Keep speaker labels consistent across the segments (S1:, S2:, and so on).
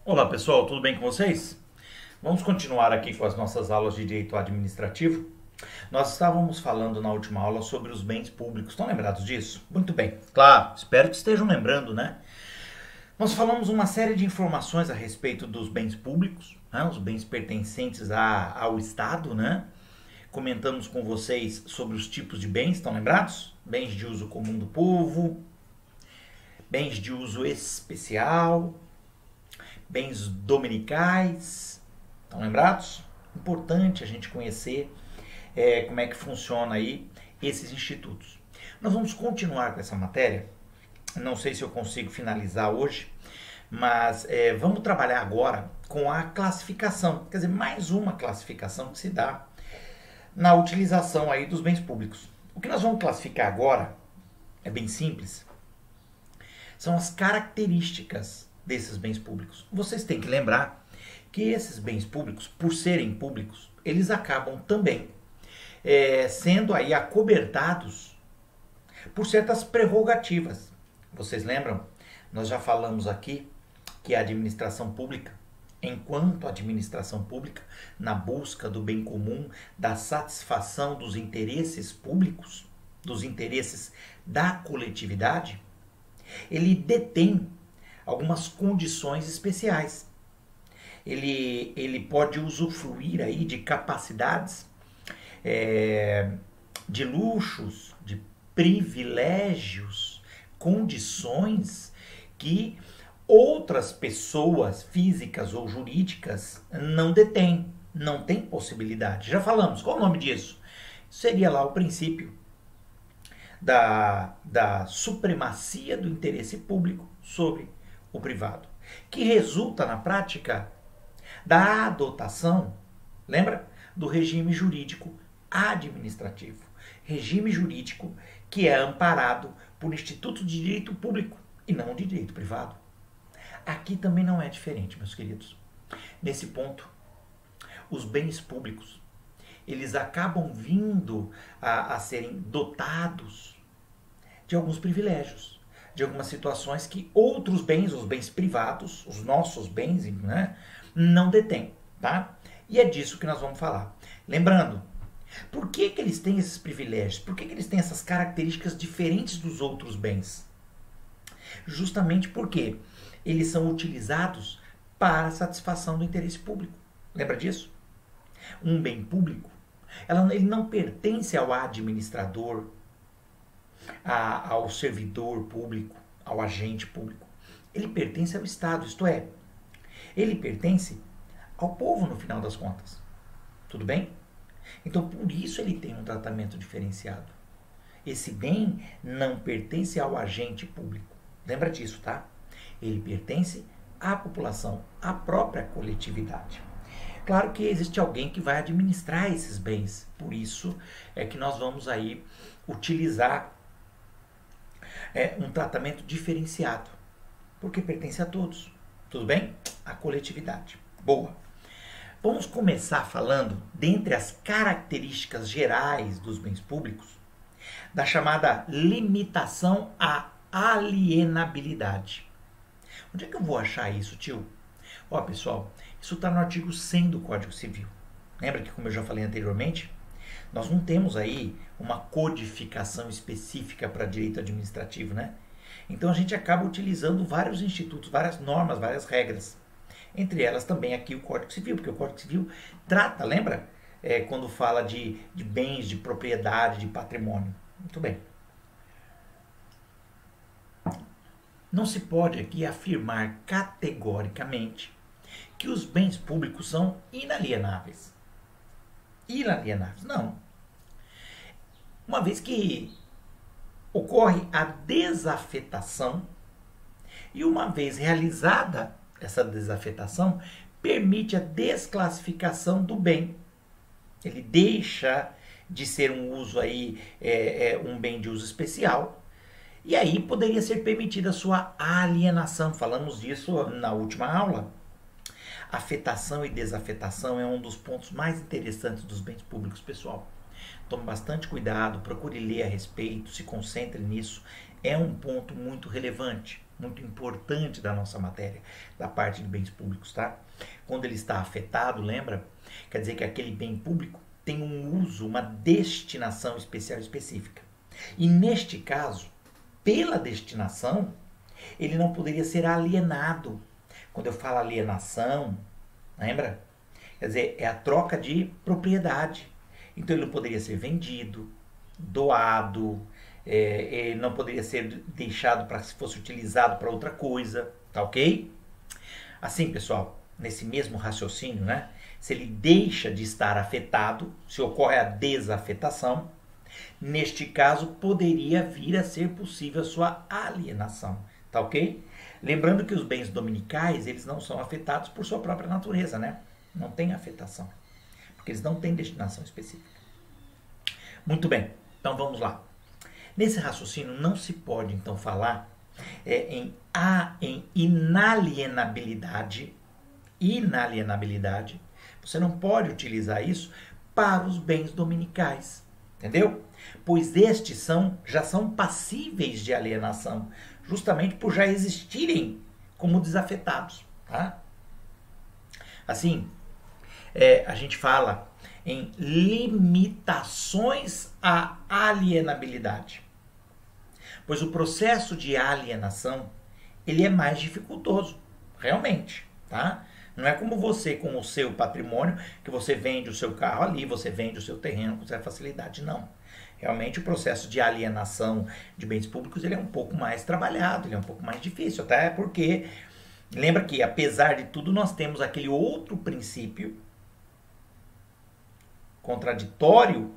S1: Olá pessoal, tudo bem com vocês? Vamos continuar aqui com as nossas aulas de direito administrativo. Nós estávamos falando na última aula sobre os bens públicos. Estão lembrados disso? Muito bem. Claro, espero que estejam lembrando, né? Nós falamos uma série de informações a respeito dos bens públicos, né? Os bens pertencentes ao Estado, né? Comentamos com vocês sobre os tipos de bens, estão lembrados? Bens de uso comum do povo, bens de uso especial, bens dominicais. Estão lembrados? Importante a gente conhecer como é que funciona aí esses institutos. Nós vamos continuar com essa matéria. Não sei se eu consigo finalizar hoje, mas vamos trabalhar agora com a classificação. Quer dizer, mais uma classificação que se dá na utilização aí dos bens públicos. O que nós vamos classificar agora é bem simples. São as características desses bens públicos. Vocês têm que lembrar que esses bens públicos, por serem públicos, eles acabam também sendo aí acobertados por certas prerrogativas. Vocês lembram? Nós já falamos aqui que a administração pública, enquanto administração pública, na busca do bem comum, da satisfação dos interesses públicos, dos interesses da coletividade, ele detém algumas condições especiais. Ele pode usufruir aí de capacidades, de luxos, de privilégios, condições que outras pessoas físicas ou jurídicas não detêm, não têm possibilidade. Já falamos, qual o nome disso? Seria lá o princípio da supremacia do interesse público sobre o privado, que resulta na prática da adotação, lembra? Do regime jurídico administrativo. Regime jurídico que é amparado por institutos de direito público e não de direito privado. Aqui também não é diferente, meus queridos. Nesse ponto, os bens públicos, eles acabam vindo a serem dotados de alguns privilégios, de algumas situações que outros bens, os bens privados, os nossos bens, né, não detêm, tá? E é disso que nós vamos falar. Lembrando, por que eles têm esses privilégios? Por que eles têm essas características diferentes dos outros bens? Justamente porque eles são utilizados para a satisfação do interesse público. Lembra disso? Um bem público, ele não pertence ao administrador, ao servidor público, ao agente público. Ele pertence ao Estado, isto é, ele pertence ao povo no final das contas. Tudo bem? Então, por isso ele tem um tratamento diferenciado. Esse bem não pertence ao agente público. Lembra disso, tá? Ele pertence à população, à própria coletividade. Claro que existe alguém que vai administrar esses bens. Por isso é que nós vamos aí utilizar um tratamento diferenciado. Porque pertence a todos. Tudo bem? A coletividade. Boa. Vamos começar falando, dentre as características gerais dos bens públicos, da chamada limitação à alienabilidade. Onde é que eu vou achar isso, tio? Ó, pessoal, isso está no artigo 100 do Código Civil. Lembra que, como eu já falei anteriormente, nós não temos aí uma codificação específica para direito administrativo, né? Então a gente acaba utilizando vários institutos, várias normas, várias regras. Entre elas também aqui o Código Civil, porque o Código Civil trata, lembra? Quando fala de bens, de propriedade, de patrimônio. Muito bem. Não se pode aqui afirmar categoricamente que os bens públicos são inalienáveis. Inalienáveis, não. Uma vez que ocorre a desafetação, e uma vez realizada essa desafetação, permite a desclassificação do bem. Ele deixa de ser um uso aí, um bem de uso especial, e aí poderia ser permitida a sua alienação. Falamos disso na última aula. Afetação e desafetação é um dos pontos mais interessantes dos bens públicos, pessoal. Tome bastante cuidado, procure ler a respeito, se concentre nisso. É um ponto muito relevante, muito importante da nossa matéria, da parte de bens públicos, tá? Quando ele está afetado, lembra? Quer dizer que aquele bem público tem um uso, uma destinação especial específica. E neste caso, pela destinação, ele não poderia ser alienado. Quando eu falo alienação, lembra? Quer dizer, é a troca de propriedade. Então ele não poderia ser vendido, doado, ele não poderia ser deixado para se fosse utilizado para outra coisa, tá ok? Assim, pessoal, nesse mesmo raciocínio, né? Se ele deixa de estar afetado, se ocorre a desafetação, neste caso poderia vir a ser possível a sua alienação, tá ok? Lembrando que os bens dominicais, eles não são afetados por sua própria natureza, né? Não tem afetação, porque eles não têm destinação específica. Muito bem, então vamos lá. Nesse raciocínio não se pode então falar em inalienabilidade. Você não pode utilizar isso para os bens dominicais, entendeu? Pois estes já são passíveis de alienação, justamente por já existirem como desafetados, tá? Assim, a gente fala em limitações à alienabilidade, pois o processo de alienação ele é mais dificultoso, realmente, tá? Não é como você com o seu patrimônio, que você vende o seu carro ali, você vende o seu terreno com certa facilidade, não. Realmente o processo de alienação de bens públicos ele é um pouco mais trabalhado, ele é um pouco mais difícil, até porque, lembra que apesar de tudo nós temos aquele outro princípio contraditório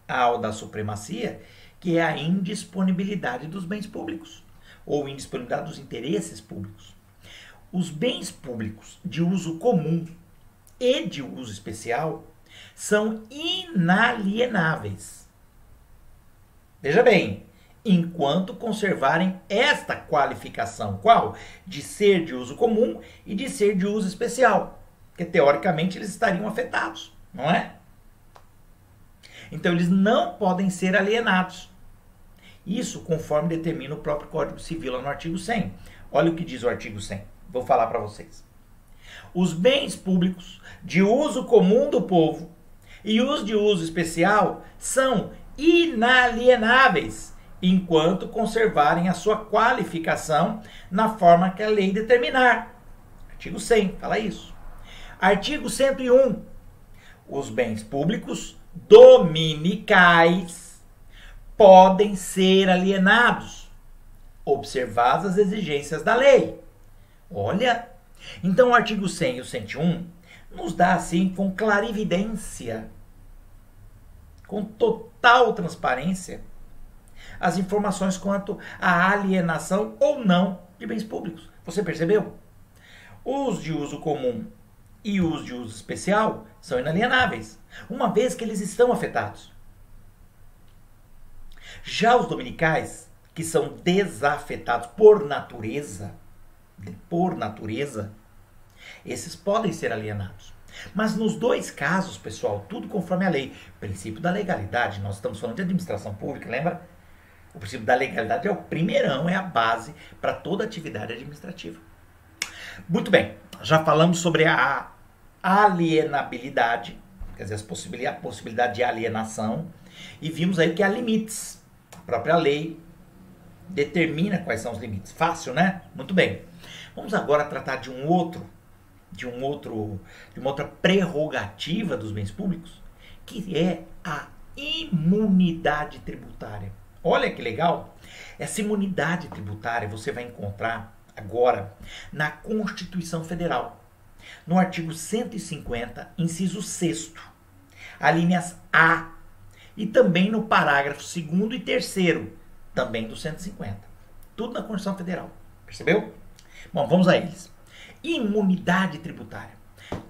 S1: ao da supremacia, que é a indisponibilidade dos bens públicos, ou indisponibilidade dos interesses públicos. Os bens públicos de uso comum e de uso especial são inalienáveis. Veja bem, enquanto conservarem esta qualificação, qual? De ser de uso comum e de ser de uso especial, porque teoricamente eles estariam afetados, não é? Então eles não podem ser alienados. Isso conforme determina o próprio Código Civil lá no artigo 100. Olha o que diz o artigo 100. Vou falar para vocês. Os bens públicos de uso comum do povo e os de uso especial são inalienáveis, enquanto conservarem a sua qualificação na forma que a lei determinar. Artigo 100 fala isso. Artigo 101. Os bens públicos dominicais podem ser alienados, observadas as exigências da lei. Olha, então o artigo 100 e o 101 nos dá assim com clarividência, com total transparência, as informações quanto à alienação ou não de bens públicos. Você percebeu? Os de uso comum e os de uso especial são inalienáveis, uma vez que eles estão afetados. Já os dominicais, que são desafetados por natureza, esses podem ser alienados. Mas nos dois casos, pessoal, tudo conforme a lei. Princípio da legalidade, nós estamos falando de administração pública, lembra? O princípio da legalidade é o primeirão, é a base para toda atividade administrativa. Muito bem, já falamos sobre a alienabilidade, quer dizer, a possibilidade de alienação, e vimos aí que há limites. A própria lei determina quais são os limites. Fácil, né? Muito bem. Vamos agora tratar de uma outra prerrogativa dos bens públicos, que é a imunidade tributária. Olha que legal! Essa imunidade tributária você vai encontrar agora na Constituição Federal, no artigo 150, inciso 6º, alíneas A, e também no parágrafo 2º e 3º, também do 150. Tudo na Constituição Federal. Percebeu? Bom, vamos a eles. Imunidade tributária.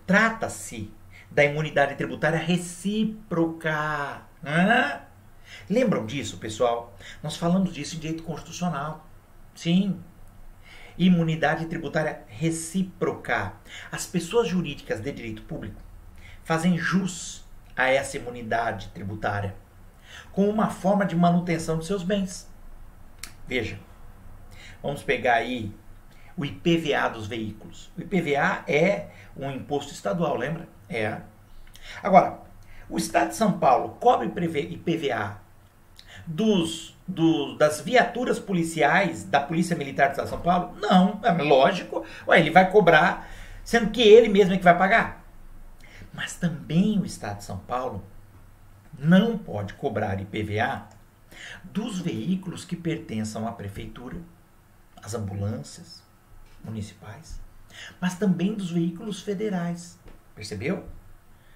S1: Trata-se da imunidade tributária recíproca. Lembram disso, pessoal? Nós falamos disso em direito constitucional. Sim. Imunidade tributária recíproca. As pessoas jurídicas de direito público fazem jus a essa imunidade tributária como uma forma de manutenção de seus bens. Veja, Vamos pegar aí o IPVA dos veículos. O IPVA é um imposto estadual, lembra? É. Agora, o Estado de São Paulo cobre IPVA das viaturas policiais da Polícia Militar do Estado de São Paulo? Não, é lógico. Ué, ele vai cobrar, sendo que ele mesmo é que vai pagar. Mas também o Estado de São Paulo não pode cobrar IPVA dos veículos que pertençam à prefeitura, às ambulâncias municipais, mas também dos veículos federais. Percebeu?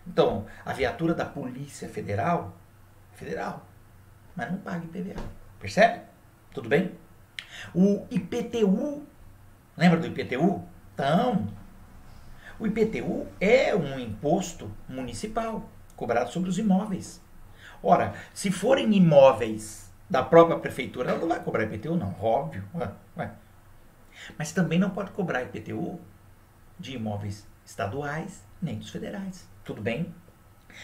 S1: Então, a viatura da Polícia Federal, mas não paga IPVA. Percebe? Tudo bem? O IPTU, lembra do IPTU? Então, o IPTU é um imposto municipal cobrado sobre os imóveis. Ora, se forem imóveis da própria prefeitura, ela não vai cobrar IPTU, não, óbvio. Ué. Mas também não pode cobrar IPTU de imóveis estaduais nem dos federais. Tudo bem?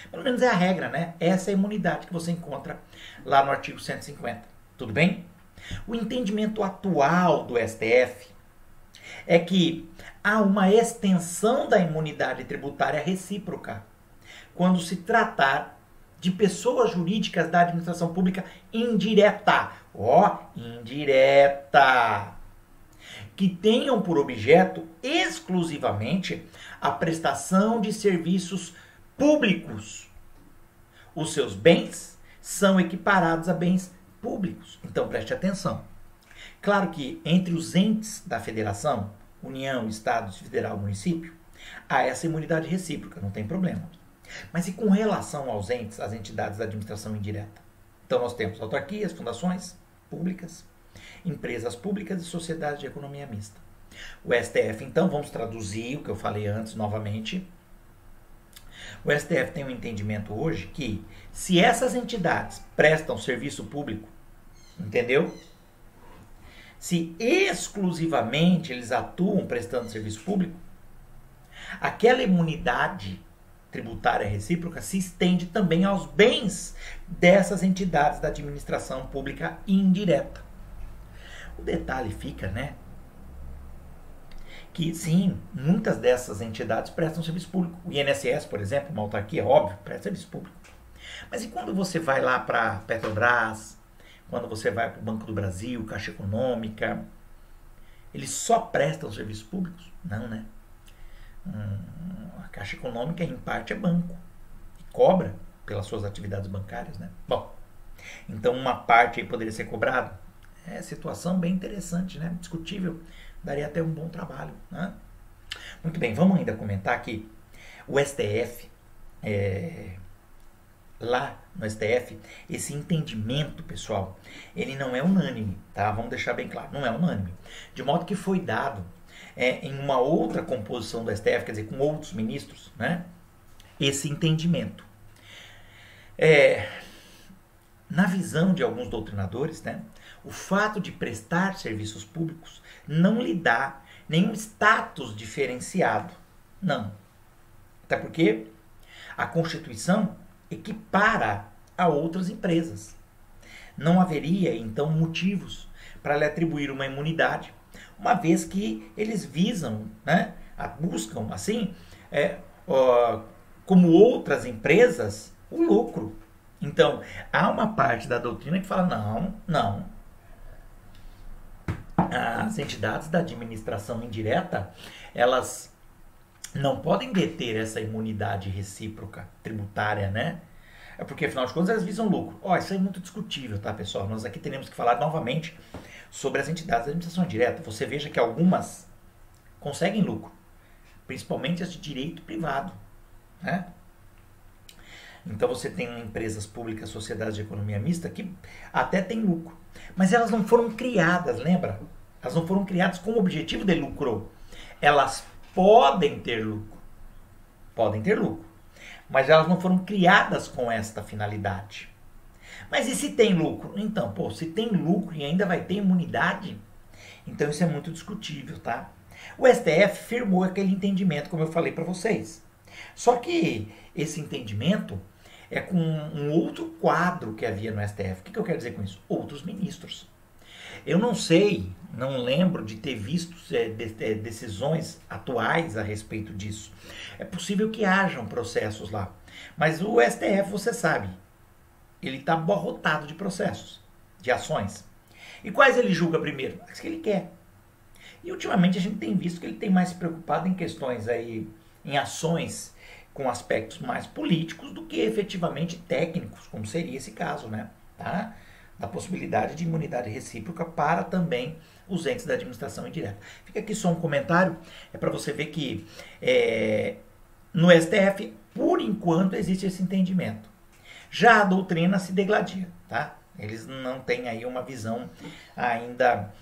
S1: Pelo menos é a regra, né? Essa é a imunidade que você encontra lá no artigo 150. Tudo bem? O entendimento atual do STF é que há uma extensão da imunidade tributária recíproca quando se tratar de pessoas jurídicas da administração pública indireta. Indireta. Que tenham por objeto exclusivamente a prestação de serviços públicos. Os seus bens são equiparados a bens públicos. Então preste atenção. Claro que entre os entes da federação, União, Estado, Federal, Município, há essa imunidade recíproca, não tem problema. Mas e com relação aos entes, às entidades da administração indireta? Então nós temos autarquias, fundações públicas, empresas públicas e sociedades de economia mista. O STF, então, vamos traduzir o que eu falei antes novamente. O STF tem um entendimento hoje que, se essas entidades prestam serviço público, entendeu? Se exclusivamente eles atuam prestando serviço público, aquela imunidade tributária recíproca se estende também aos bens dessas entidades da administração pública indireta. O detalhe fica, né, que sim, muitas dessas entidades prestam serviço público. O INSS, por exemplo, uma autarquia, óbvio, presta serviço público. Mas e quando você vai lá para Petrobras, quando você vai para o Banco do Brasil, Caixa Econômica, eles só prestam serviços públicos? Não, né? A Caixa Econômica, em parte, é banco e cobra pelas suas atividades bancárias, né? Bom, então uma parte aí poderia ser cobrada. É situação bem interessante, né? Discutível. Daria até um bom trabalho, né? Muito bem, vamos ainda comentar que o STF, lá no STF, esse entendimento, pessoal, ele não é unânime, tá? Vamos deixar bem claro, não é unânime. De modo que foi dado em uma outra composição do STF, quer dizer, com outros ministros, né? Esse entendimento. Na visão de alguns doutrinadores, né? O fato de prestar serviços públicos não lhe dá nenhum status diferenciado. Não. Até porque a Constituição equipara a outras empresas. Não haveria, então, motivos para lhe atribuir uma imunidade, uma vez que eles visam, né, buscam, assim, como outras empresas, o lucro. Então, há uma parte da doutrina que fala, não. As entidades da administração indireta, elas não podem deter essa imunidade recíproca tributária, né? É porque, afinal de contas, elas visam lucro. Isso aí é muito discutível, tá, pessoal? Nós aqui teremos que falar novamente sobre as entidades da administração indireta. Você veja que algumas conseguem lucro, principalmente as de direito privado, né? Então você tem empresas públicas, sociedades de economia mista, que até têm lucro. Mas elas não foram criadas, lembra? Elas não foram criadas com o objetivo de lucro. Elas podem ter lucro. Podem ter lucro. Mas elas não foram criadas com esta finalidade. Mas e se tem lucro? Então, se tem lucro e ainda vai ter imunidade, então isso é muito discutível, tá? O STF firmou aquele entendimento, como eu falei para vocês. Só que esse entendimento é com um outro quadro que havia no STF. O que eu quero dizer com isso? Outros ministros. Eu não sei, não lembro de ter visto decisões atuais a respeito disso. É possível que hajam processos lá. Mas o STF, você sabe, ele está abarrotado de processos, de ações. E quais ele julga primeiro? As que ele quer. E ultimamente a gente tem visto que ele tem mais se preocupado em questões aí, em ações com aspectos mais políticos do que efetivamente técnicos, como seria esse caso, né? Tá? Da possibilidade de imunidade recíproca para também os entes da administração indireta. Fica aqui só um comentário, é para você ver que no STF, por enquanto, existe esse entendimento. Já a doutrina se degladia, tá? Eles não têm aí uma visão ainda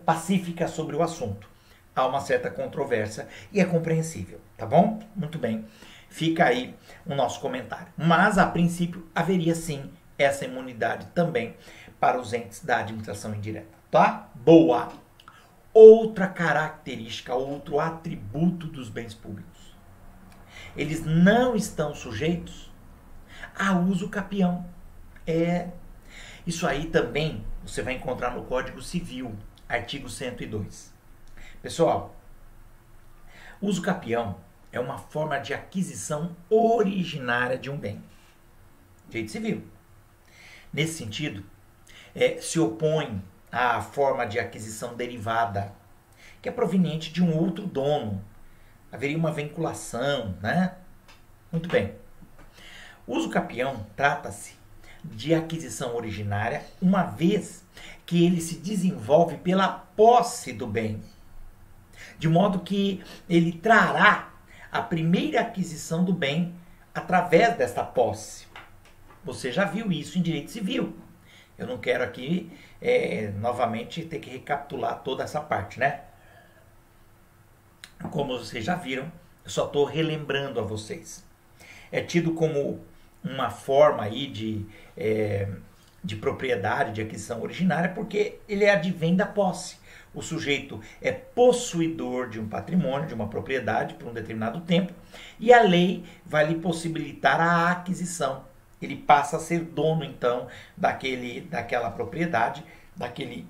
S1: pacífica sobre o assunto. Há uma certa controvérsia e é compreensível, tá bom? Muito bem. Fica aí o nosso comentário. Mas, a princípio, haveria sim essa imunidade também para os entes da administração indireta, tá? Boa! Outra característica, outro atributo dos bens públicos. Eles não estão sujeitos a uso capião. Isso aí também você vai encontrar no Código Civil, artigo 102. Pessoal, uso capião é uma forma de aquisição originária de um bem. Direito civil. Nesse sentido, se opõe à forma de aquisição derivada, que é proveniente de um outro dono. Haveria uma vinculação, né? Muito bem. Uso capião trata-se de aquisição originária, uma vez que ele se desenvolve pela posse do bem, de modo que ele trará a primeira aquisição do bem através desta posse. Você já viu isso em direito civil. Eu não quero aqui, novamente, ter que recapitular toda essa parte, né? Como vocês já viram, eu só estou relembrando a vocês. É tido como uma forma aí de propriedade, de aquisição originária, porque ele advém da posse. O sujeito é possuidor de um patrimônio, de uma propriedade por um determinado tempo, e a lei vai lhe possibilitar a aquisição. Ele passa a ser dono, então, daquela propriedade, daquele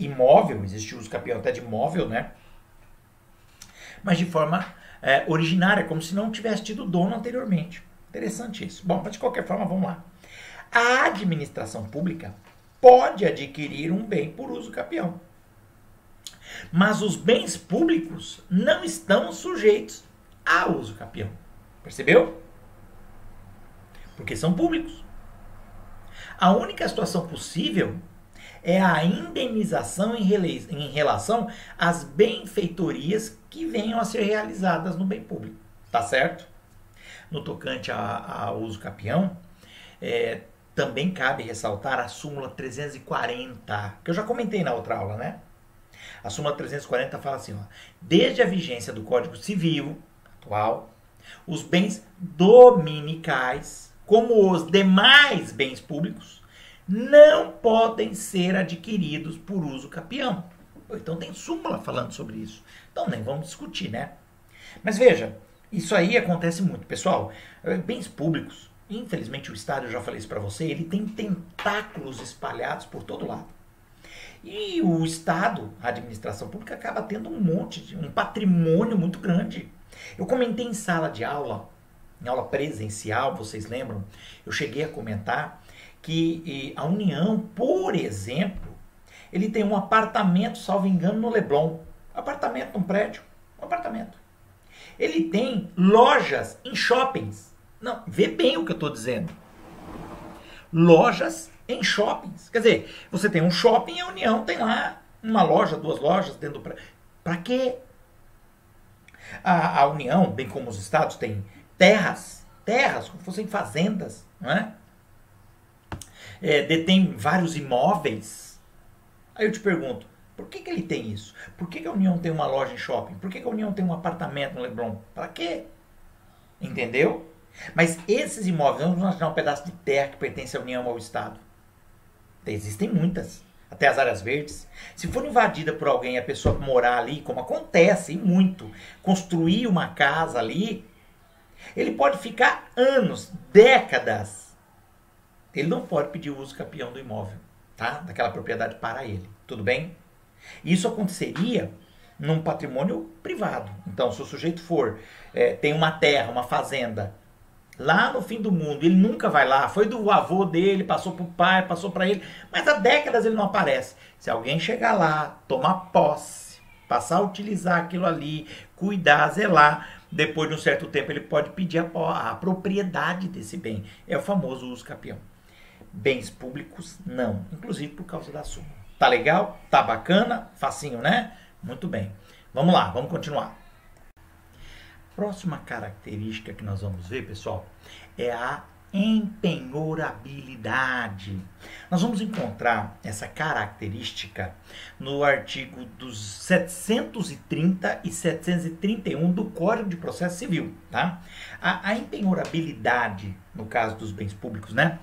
S1: imóvel. Existe o uso capião até de imóvel, né? Mas de forma originária, como se não tivesse tido dono anteriormente. Interessante isso. Bom, mas de qualquer forma, vamos lá. A administração pública pode adquirir um bem por uso capião. Mas os bens públicos não estão sujeitos a uso capião. Percebeu? Porque são públicos. A única situação possível é a indenização em relação às benfeitorias que venham a ser realizadas no bem público. Tá certo? No tocante a uso capião, também cabe ressaltar a súmula 340, que eu já comentei na outra aula, né? A súmula 340 fala assim, ó, desde a vigência do Código Civil atual, os bens dominicais, como os demais bens públicos, não podem ser adquiridos por uso capião. Então tem súmula falando sobre isso. Então nem vamos discutir, né? Mas veja, isso aí acontece muito. Pessoal, bens públicos, infelizmente o Estado, eu já falei isso para você, ele tem tentáculos espalhados por todo lado. E o Estado, a administração pública, acaba tendo um patrimônio muito grande. Eu comentei em sala de aula, em aula presencial, vocês lembram? Eu cheguei a comentar que a União, por exemplo, ele tem um apartamento, salvo engano, no Leblon. Apartamento num prédio. Um apartamento. Ele tem lojas em shoppings. Não, vê bem o que eu estou dizendo. Lojas em shoppings. Quer dizer, você tem um shopping e a União tem lá uma loja, 2 lojas dentro do prédio. Para quê? A União, bem como os estados, tem terras, como fossem fazendas, não é? Detém vários imóveis. Aí eu te pergunto, por que ele tem isso? Por que a União tem uma loja em shopping? Por que a União tem um apartamento no Leblon? Para quê? Entendeu? Mas esses imóveis, vamos imaginar um pedaço de terra que pertence à União ou ao Estado. Existem muitas, até as áreas verdes. Se for invadida por alguém e a pessoa morar ali, como acontece e muito, construir uma casa ali, ele pode ficar anos, décadas. Ele não pode pedir o uso capião do imóvel. tá? Daquela propriedade para ele. Tudo bem? Isso aconteceria num patrimônio privado. Então, se o sujeito tem uma terra, uma fazenda, lá no fim do mundo, ele nunca vai lá, foi do avô dele, passou para o pai, passou para ele, mas há décadas ele não aparece. Se alguém chegar lá, tomar posse, passar a utilizar aquilo ali, cuidar, zelar, depois de um certo tempo ele pode pedir a propriedade desse bem. É o famoso uso capião. Bens públicos, não. Inclusive por causa da súmula. Tá legal? Tá bacana? Facinho, né? Muito bem. Vamos lá, vamos continuar. Próxima característica que nós vamos ver, pessoal, é a empenhorabilidade. Nós vamos encontrar essa característica no artigo dos 730 e 731 do Código de Processo Civil, tá? A empenhorabilidade, no caso dos bens públicos, né?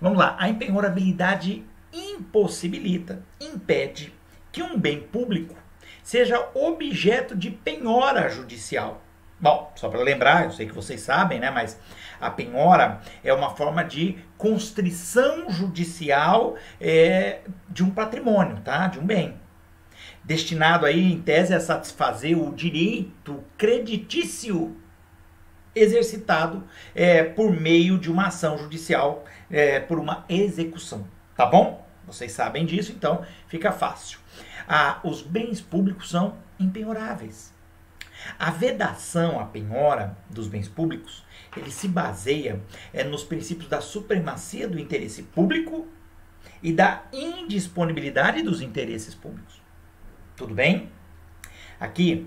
S1: Vamos lá, a empenhorabilidade impossibilita, impede que um bem público seja objeto de penhora judicial. Bom, só para lembrar, eu sei que vocês sabem, né, mas a penhora é uma forma de constrição judicial de um patrimônio, tá? De um bem. Destinado aí, em tese, a satisfazer o direito creditício exercitado por meio de uma ação judicial, por uma execução, tá bom? Vocês sabem disso, então fica fácil. Os bens públicos são impenhoráveis. A vedação, a penhora dos bens públicos, ele se baseia nos princípios da supremacia do interesse público e da indisponibilidade dos interesses públicos. Tudo bem? Aqui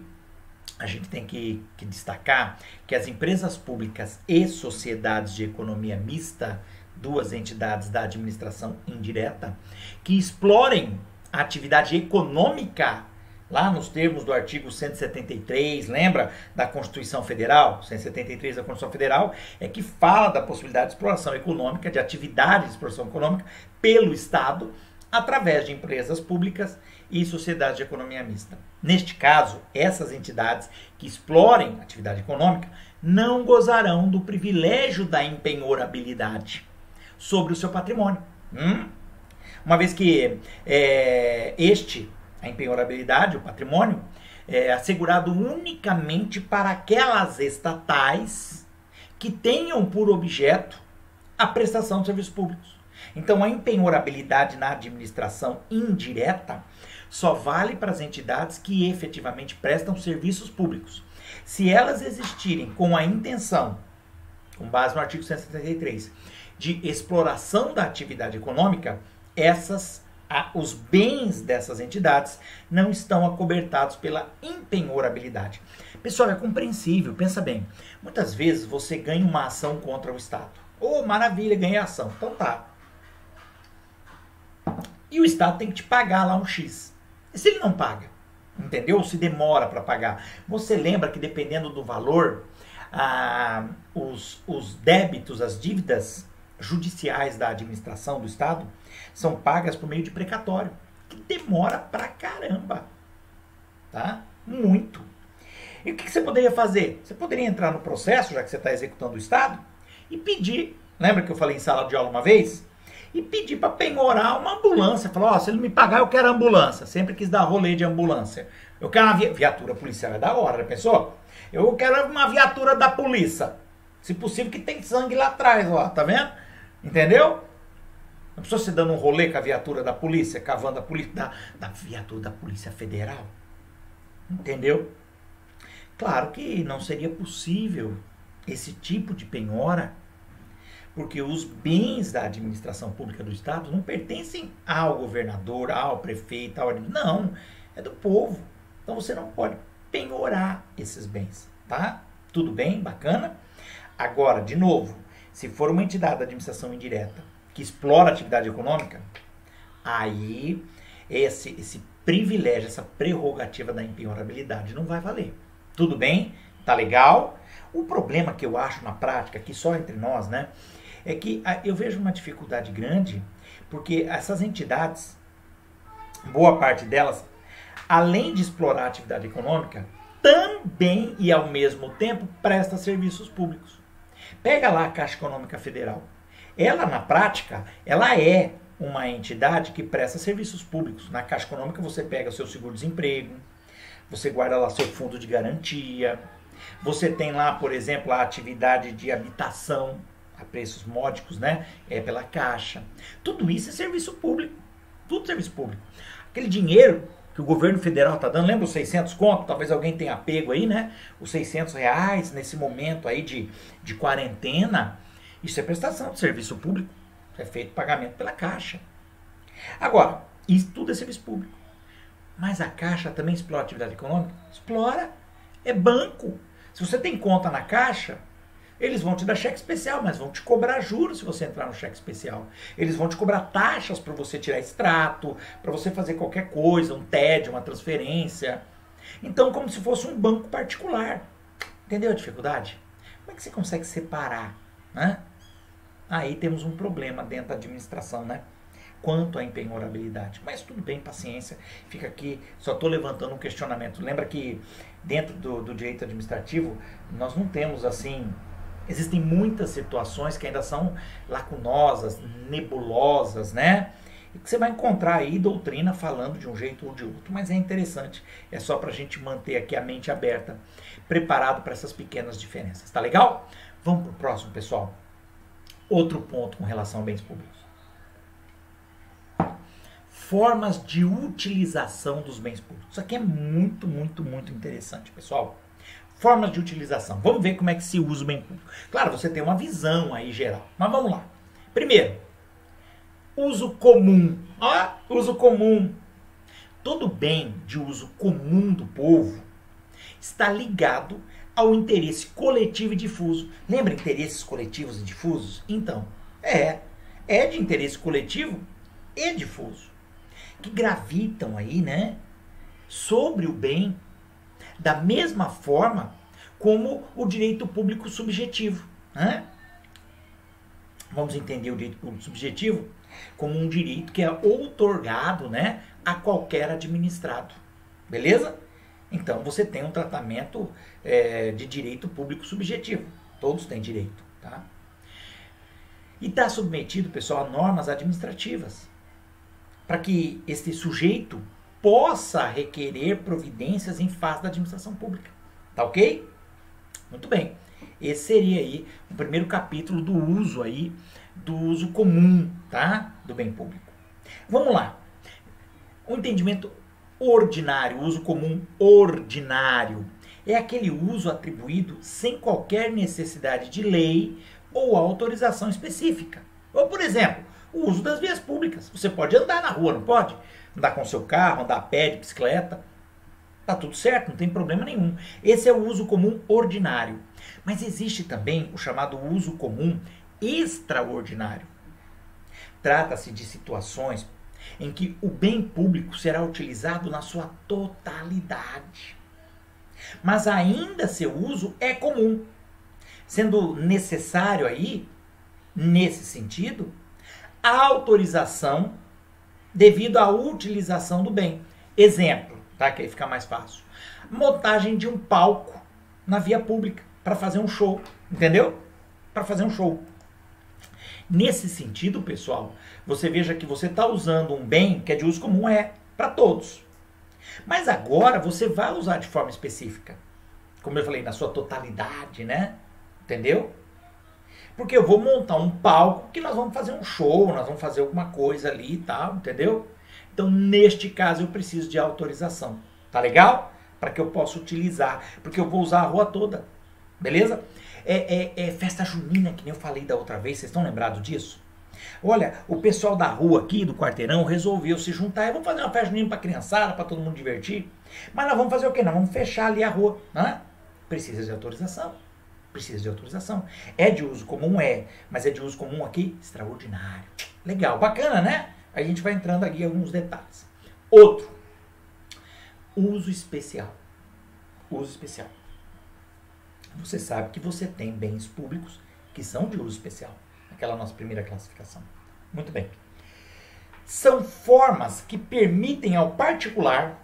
S1: a gente tem que destacar que as empresas públicas e sociedades de economia mista, duas entidades da administração indireta, que explorem a atividade econômica, lá nos termos do artigo 173, lembra da Constituição Federal? 173 da Constituição Federal é que fala da possibilidade de exploração econômica, de atividade de exploração econômica pelo Estado, através de empresas públicas e sociedades de economia mista. Neste caso, essas entidades que explorem atividade econômica não gozarão do privilégio da empenhorabilidade sobre o seu patrimônio. Uma vez que a empenhorabilidade, o patrimônio, é assegurado unicamente para aquelas estatais que tenham por objeto a prestação de serviços públicos. Então, a empenhorabilidade na administração indireta só vale para as entidades que efetivamente prestam serviços públicos. Se elas existirem com a intenção, com base no artigo 173, de exploração da atividade econômica, os bens dessas entidades não estão acobertados pela empenhorabilidade. Pessoal, é compreensível, pensa bem. Muitas vezes você ganha uma ação contra o Estado. Maravilha, ganhei a ação. Então tá. E o Estado tem que te pagar lá um X. E se ele não paga? Entendeu? Se demora para pagar. Você lembra que dependendo do valor, os débitos, as dívidas judiciais da administração do Estado são pagas por meio de precatório, que demora pra caramba, tá? Muito. E o que você poderia fazer? Você poderia entrar no processo, já que você está executando o Estado, e pedir, lembra que eu falei em sala de aula uma vez? E pedir para penhorar uma ambulância. Falar, se ele me pagar, eu quero ambulância. Sempre quis dar rolê de ambulância. Eu quero uma viatura policial, é da hora, já pensou? Eu quero uma viatura da polícia. Se possível que tem sangue lá atrás, ó, tá vendo? Entendeu? Não precisa você dando um rolê com a viatura da polícia, cavando a polícia, da viatura da Polícia Federal. Entendeu? Claro que não seria possível esse tipo de penhora, porque os bens da administração pública do Estado não pertencem ao governador, ao prefeito, não, é do povo. Então você não pode penhorar esses bens, tá? Tudo bem? Bacana? Agora, de novo, se for uma entidade da administração indireta que explora a atividade econômica, aí esse privilégio, essa prerrogativa da empenhorabilidade não vai valer. Tudo bem? Tá legal? O problema que eu acho na prática, aqui só entre nós, né, é que eu vejo uma dificuldade grande, porque essas entidades, boa parte delas, além de explorar a atividade econômica, também e ao mesmo tempo presta serviços públicos. Pega lá a Caixa Econômica Federal. Ela, na prática, ela é uma entidade que presta serviços públicos. Na Caixa Econômica você pega o seu seguro-desemprego, você guarda lá seu fundo de garantia, você tem lá, por exemplo, a atividade de habitação a preços módicos, né? É pela Caixa. Tudo isso é serviço público. Tudo serviço público. Aquele dinheiro que o governo federal está dando, lembra os 600 conto? Talvez alguém tenha apego aí, né? Os 600 reais nesse momento aí de quarentena. Isso é prestação de serviço público. É feito pagamento pela Caixa. Agora, isso tudo é serviço público. Mas a Caixa também explora atividade econômica? Explora. É banco. Se você tem conta na Caixa, eles vão te dar cheque especial, mas vão te cobrar juros se você entrar no cheque especial. Eles vão te cobrar taxas para você tirar extrato, para você fazer qualquer coisa, um TED, uma transferência. Então, como se fosse um banco particular. Entendeu a dificuldade? Como é que você consegue separar, né? Aí temos um problema dentro da administração, né? Quanto à impenhorabilidade. Mas tudo bem, paciência. Fica aqui, só estou levantando um questionamento. Lembra que dentro do direito administrativo, nós não temos assim... Existem muitas situações que ainda são lacunosas, nebulosas, né? E que você vai encontrar aí doutrina falando de um jeito ou de outro. Mas é interessante, é só para a gente manter aqui a mente aberta, preparado para essas pequenas diferenças. Tá legal? Vamos para o próximo, pessoal. Outro ponto com relação a bens públicos. Formas de utilização dos bens públicos. Isso aqui é muito, muito, muito interessante, pessoal. Formas de utilização. Vamos ver como é que se usa o bem público. Claro, você tem uma visão aí geral, mas vamos lá. Primeiro, uso comum. Uso comum. Todo bem de uso comum do povo está ligado ao interesse coletivo e difuso. Lembra interesses coletivos e difusos? Então, é de interesse coletivo e difuso, que gravitam aí, né, sobre o bem, da mesma forma como o direito público subjetivo, né? Vamos entender o direito público subjetivo como um direito que é outorgado, né, a qualquer administrado, beleza? Então você tem um tratamento de direito público subjetivo, todos têm direito, tá? E está submetido, pessoal, a normas administrativas, para que este sujeito possa requerer providências em face da administração pública. Tá ok? Muito bem. Esse seria aí o primeiro capítulo do uso comum, tá? Do bem público. Vamos lá. O entendimento ordinário, uso comum ordinário, é aquele uso atribuído sem qualquer necessidade de lei ou autorização específica. Ou, por exemplo, o uso das vias públicas. Você pode andar na rua, não pode? Andar com seu carro, andar a pé, de bicicleta. Tá tudo certo, não tem problema nenhum. Esse é o uso comum ordinário. Mas existe também o chamado uso comum extraordinário. Trata-se de situações em que o bem público será utilizado na sua totalidade. Mas ainda seu uso é comum, sendo necessário aí, nesse sentido, a autorização devido à utilização do bem. Exemplo, tá? Que aí fica mais fácil. Montagem de um palco na via pública para fazer um show, entendeu? Para fazer um show. Nesse sentido, pessoal, você veja que você está usando um bem que é de uso comum, para todos. Mas agora você vai usar de forma específica. Como eu falei, na sua totalidade, né? Entendeu? Porque eu vou montar um palco que nós vamos fazer um show, nós vamos fazer alguma coisa ali e tal, entendeu? Então, neste caso, eu preciso de autorização. Tá legal? Para que eu possa utilizar. Porque eu vou usar a rua toda. Beleza? É festa junina, que nem eu falei da outra vez. Vocês estão lembrados disso? Olha, o pessoal da rua aqui, do quarteirão, resolveu se juntar e vamos fazer uma festa junina para criançada, para todo mundo divertir. Mas nós vamos fazer o quê? Nós vamos fechar ali a rua, né? Precisa de autorização. Precisa de autorização. É de uso comum? Mas é de uso comum aqui extraordinário. Legal, bacana, né? A gente vai entrando aqui em alguns detalhes. Outro. Uso especial. Uso especial. Você sabe que você tem bens públicos que são de uso especial. Aquela nossa primeira classificação. Muito bem. São formas que permitem ao particular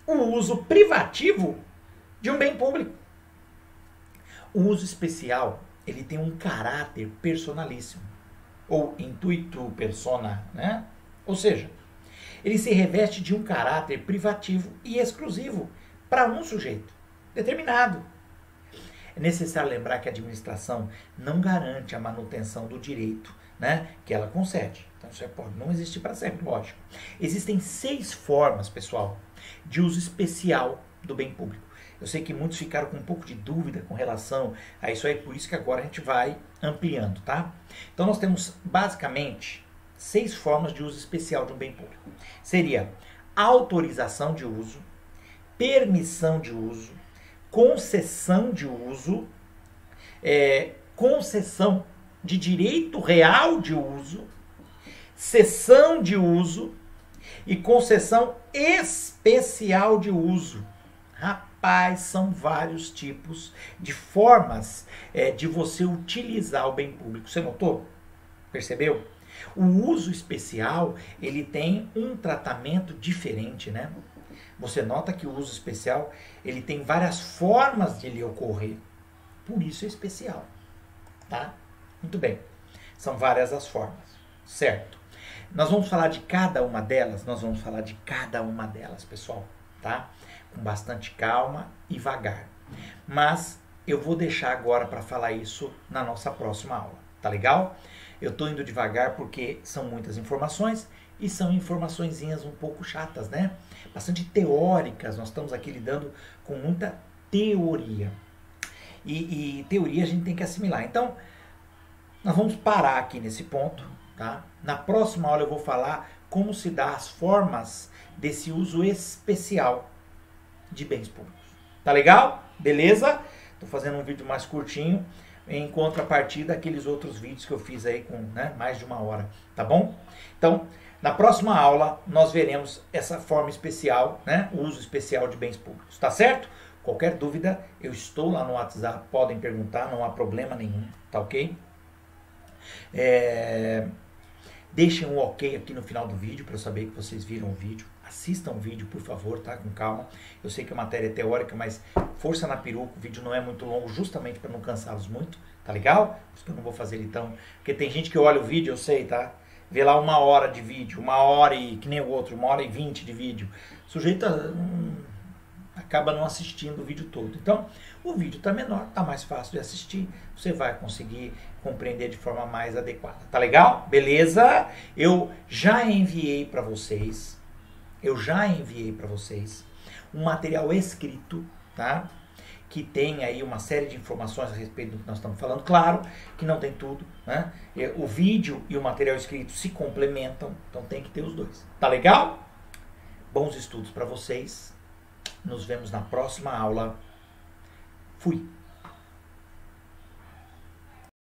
S1: o uso privativo de um bem público. O uso especial, ele tem um caráter personalíssimo. ou intuito persona, né? Ou seja, ele se reveste de um caráter privativo e exclusivo para um sujeito determinado. É necessário lembrar que a administração não garante a manutenção do direito, né, que ela concede. Então isso pode não existir para sempre, lógico. Existem 6 formas, pessoal, de uso especial do bem público. Eu sei que muitos ficaram com um pouco de dúvida com relação a isso aí, por isso que agora a gente vai ampliando, tá? Então nós temos basicamente 6 formas de uso especial de um bem público. Seria autorização de uso, permissão de uso, concessão de uso, concessão de direito real de uso, cessão de uso e concessão especial de uso. Rapaz, são vários tipos de formas de você utilizar o bem público. Você notou? Percebeu? O uso especial, ele tem um tratamento diferente, né? Você nota que o uso especial, ele tem várias formas de ele ocorrer. Por isso é especial, tá? Muito bem. São várias as formas, certo? Nós vamos falar de cada uma delas, pessoal, tá? Com bastante calma e vagar. Mas eu vou deixar agora para falar isso na nossa próxima aula, tá legal? Eu tô indo devagar porque são muitas informações e são informaçõezinhas um pouco chatas, né? Bastante teóricas, nós estamos aqui lidando com muita teoria. E teoria a gente tem que assimilar. Então, nós vamos parar aqui nesse ponto, tá? Na próxima aula eu vou falar como se dá as formas desse uso especial de bens públicos. Tá legal? Beleza? Tô fazendo um vídeo mais curtinho, em contrapartida daqueles outros vídeos que eu fiz aí com mais de 1 hora, tá bom? Então, na próxima aula nós veremos essa forma especial, né? O uso especial de bens públicos, tá certo? Qualquer dúvida, eu estou lá no WhatsApp, podem perguntar, não há problema nenhum, tá ok? Deixem um ok aqui no final do vídeo para eu saber que vocês viram o vídeo. Assistam o vídeo, por favor, tá? Com calma. Eu sei que a matéria é teórica, mas força na peruca, o vídeo não é muito longo, justamente para não cansá-los muito, tá legal? Por isso que eu não vou fazer ele tão... Porque tem gente que olha o vídeo, eu sei, tá? Vê lá 1 hora de vídeo, 1 hora e... que nem o outro, 1h20 de vídeo. O sujeito acaba não assistindo o vídeo todo. Então, o vídeo tá menor, tá mais fácil de assistir, você vai conseguir compreender de forma mais adequada. Tá legal? Beleza? Eu já enviei para vocês um material escrito, tá? Que tem aí uma série de informações a respeito do que nós estamos falando. Claro que não tem tudo, né? O vídeo e o material escrito se complementam, então tem que ter os dois. Tá legal? Bons estudos para vocês. Nos vemos na próxima aula. Fui!